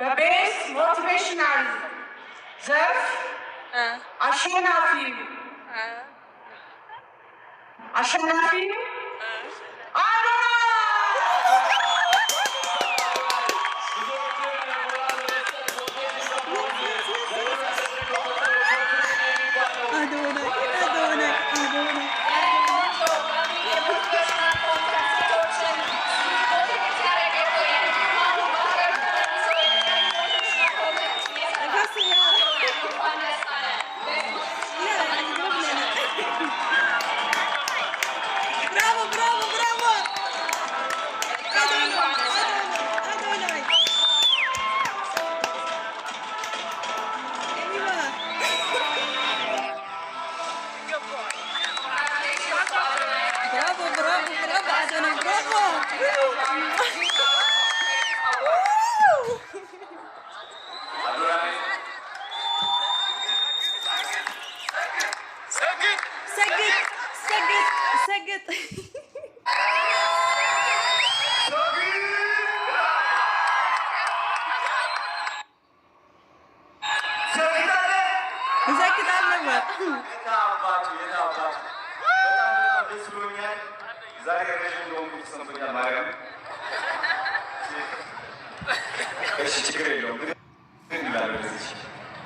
በቤስ ሞቲቬሽናል ዘርፍ አሸናፊው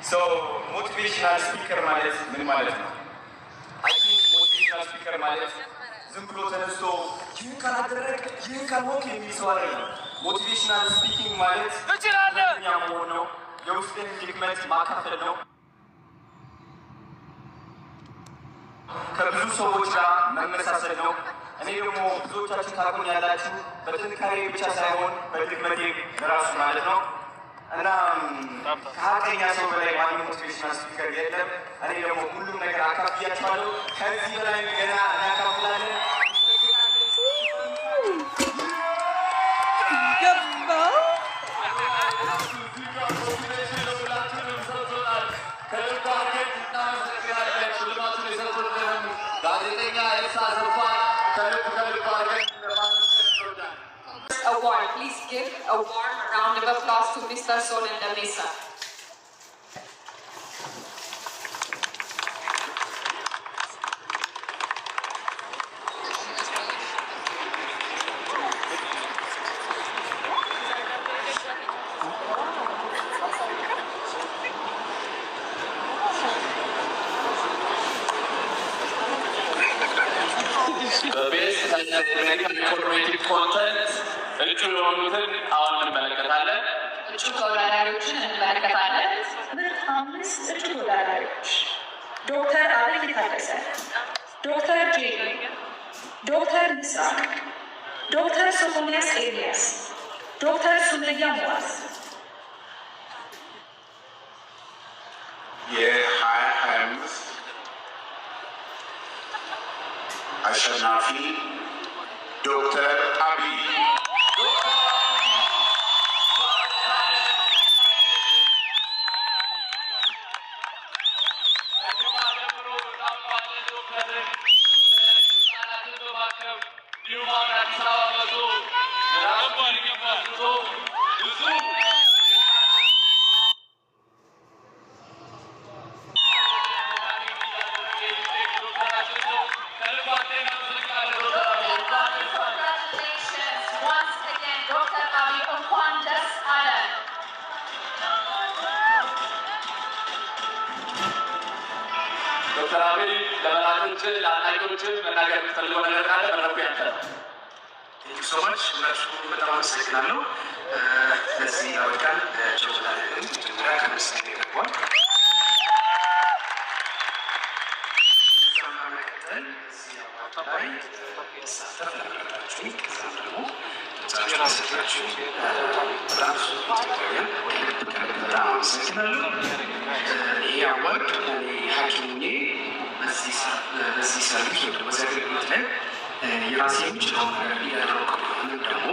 So motivational speaker ማለት ምን ማለት ነው? I think motivational speaker ማለት ዝም ብሎ ተነስቶ ይህን ካላደረግ ይህን ካልሞክ የሚል ሰው አይደለም። motivational speaking ማለት እኛ መሆን ነው፣ የውስጥን ድክመት ማካፈል ነው፣ ከብዙ ሰዎች ጋር መመሳሰል ነው። እኔ ደግሞ ብዙዎቻችን ታውቁኛላችሁ በጥንካሬ ብቻ ሳይሆን በድክመቴ ራሱ ማለት ነው። እና ከሀቀኛ ሰው በላይ ማንም ሞቲቬሽናል ስፒከር የለም። እኔ ደግሞ ሁሉም ነገር አካፍያችኋለሁ። ከዚህ በላይ ገና እናካፍላለን። Award. Please give a warm round of applause to Mr. Sonen Damesa. The best informative content እጩ የሆኑትን አሁን እንመለከታለን። እጩ ተወዳዳሪዎችን እንመለከታለን። ምርጥ 5 እጩ ተወዳዳሪዎች ዶክተር አብይ ታደሰ፣ ዶክተር ጄሪ፣ ዶክተር ምስራቅ፣ ዶክተር ሶፎንያስ ኤልያስ፣ ዶክተር ሱመያ ሙዋዝ። የ2025 አሸናፊ ዶክተር አብይ ዶክተር አብይ ለመላቶች ለአናቂዎች መናገር የምትፈልገው ነገር ካለ መድረኩ ያንተ ነው። ሰዎች ሁላችሁ በጣም አመሰግናለሁ። ለዚህ ያበቃል። ጆታለን መጀመሪያ ከመስገን ይገባል። ከዛም በመቀጠል እዚህ አባቷ ላይ የተሳተፍ ነበራችሁ። ከዛም ደግሞ ሰጣችሁ በጣም ኢትዮጵያውያን በጣም አመሰግናለሁ። ይህ አዋርድ ሐኪሜ በዚህ ሰርቪስ ወደ በዚህ አገልግሎት ላይ የራሴ የሚችለው ነገር እያደረኩ ቢሆንም ደግሞ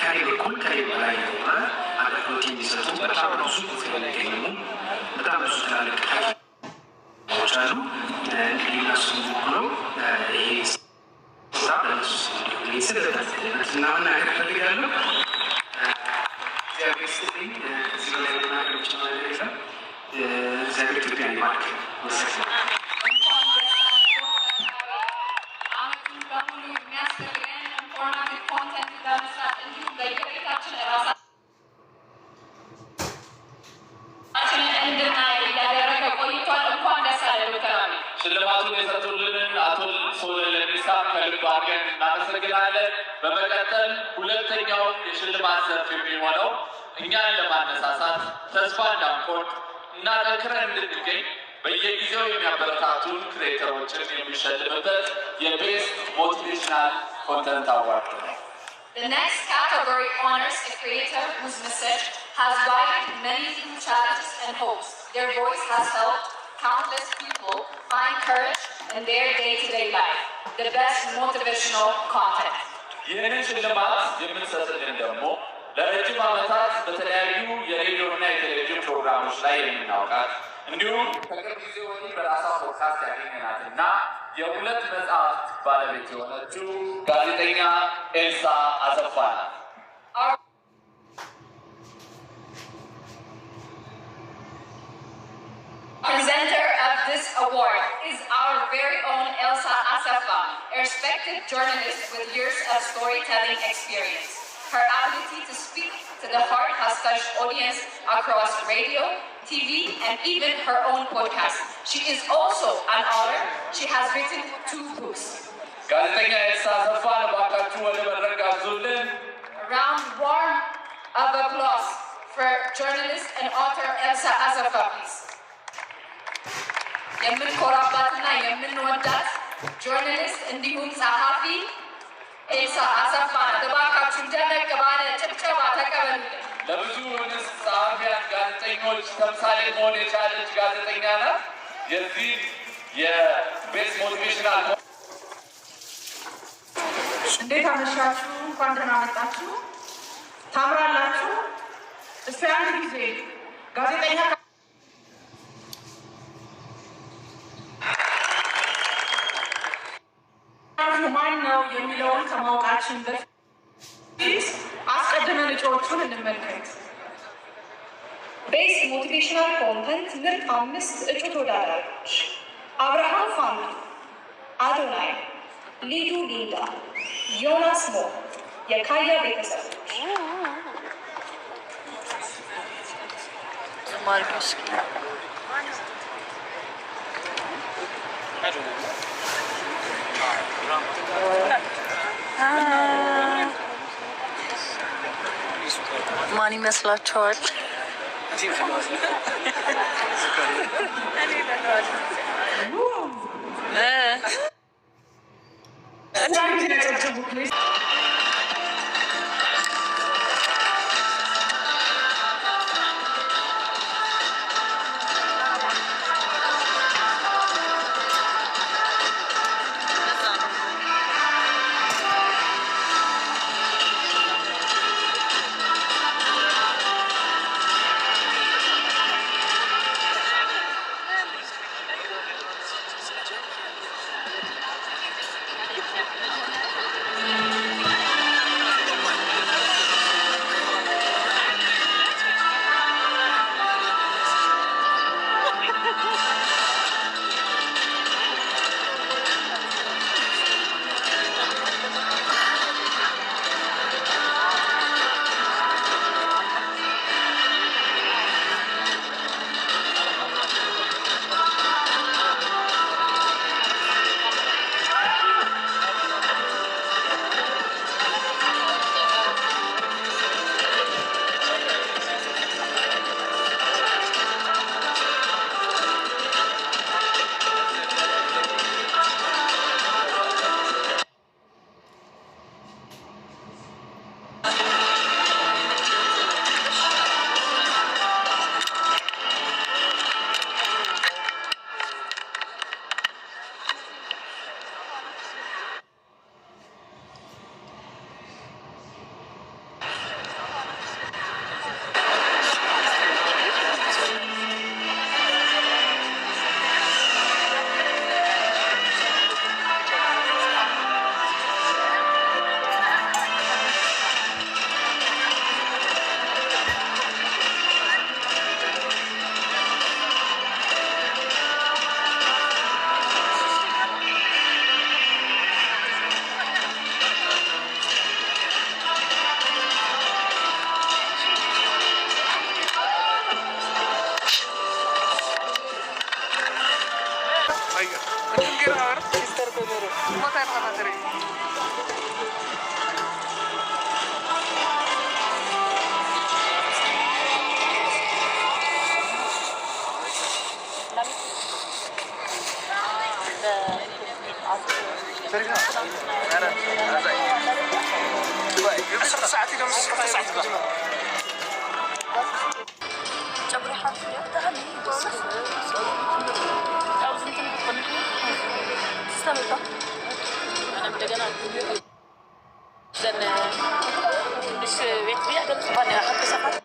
ከኔ በኩል ከኔ በላይ የሆነ አገልግሎት የሚሰጡ በጣም ብዙ የሚገኙ በጣም ብዙ ትላልቅ ሐኪሞች አሉ። እንግዲህ እነሱ ብሎ ይሄ ስራ ለነሱ እንዲሆን ስለታትነት እና መናገር እፈልጋለሁ። ሽልማቱን የሰጡልንን አቶ ሶለ ለሚሳ ከልብ አድርገን እናመሰግናለን። በመቀጠል ሁለተኛው የሽልማት ዘርፍ የሚሆነው እኛን ለማነሳሳት ተስፋ እንዳንቆርጥ እና ጠንክረን እንድንገኝ በየጊዜው የሚያበረታቱን ክሬተሮችን የሚሸልምበት የቤስት ሞቲቬሽናል ኮንተንት አዋርድ ነው። The next category honors a creator whose message has guided many through challenges and hopes. Their voice has helped countless people find courage in their day-to-day life. The best motivational content. ይህንን ሽልማት የምንሰጥልን ደግሞ ለረጅም ዓመታት በተለያዩ የሬዲዮና የቴሌቪዥን ፕሮግራሞች ላይ የምናውቃት እንዲሁም ከቅርብ ጊዜ ወዲህ በራሷ ፖድካስት ያገኘናትና የሁለት መጽሐፍት ባለቤት የሆነችው ጋዜጠኛ ኤልሳ አሰፋ ናት። Presenter of this award is our very own Elsa Asafa, a respected journalist with years of storytelling experience. Her ability to speak to the heart has touched audience across radio, TV, and even her own podcast. She is also an author. She has written 2 books. ጋዜጠኛ ኤልሳ አሰፋ ባካችሁ ወደ መድረክ ጋብዙልን። A round warm of applause for journalist and author Elsa Asafa, please. የምንኮራባትና የምንወዳት ጆርናሊስት እንዲሁም ጸሐፊ ኤልሳ አሰፋ ናት። እባካችሁ ደመቅ ባለ ጭብጨባ ተቀበሉልን። ለብዙ እንስት ጸሐፊያን፣ ጋዜጠኞች ተምሳሌ መሆን የቻለች ጋዜጠኛ ናት። የዚህ የቤስት ሞቲቬሽናል እንዴት አመሻችሁ? እንኳን ደህና መጣችሁ። ታምራላችሁ። እስቲ አንድ ጊዜ ጋዜጠኛ ማን ነው የሚለውን ከማወቃችን በፊት አስቀድመን እጩዎቹን እንመልከት። ቤስት ሞቲቬሽናል ኮንተንት ምርጥ 5 እጩ ተወዳዳሪዎች: አብርሃም ፋንቱ፣ አዶናይ፣ ሊዱ ሊንዳ፣ ዮናስ ሞ፣ የካያ ቤተሰቦች። ማን ይመስላችኋል? مش بيت بيع ده صغير حتى سفر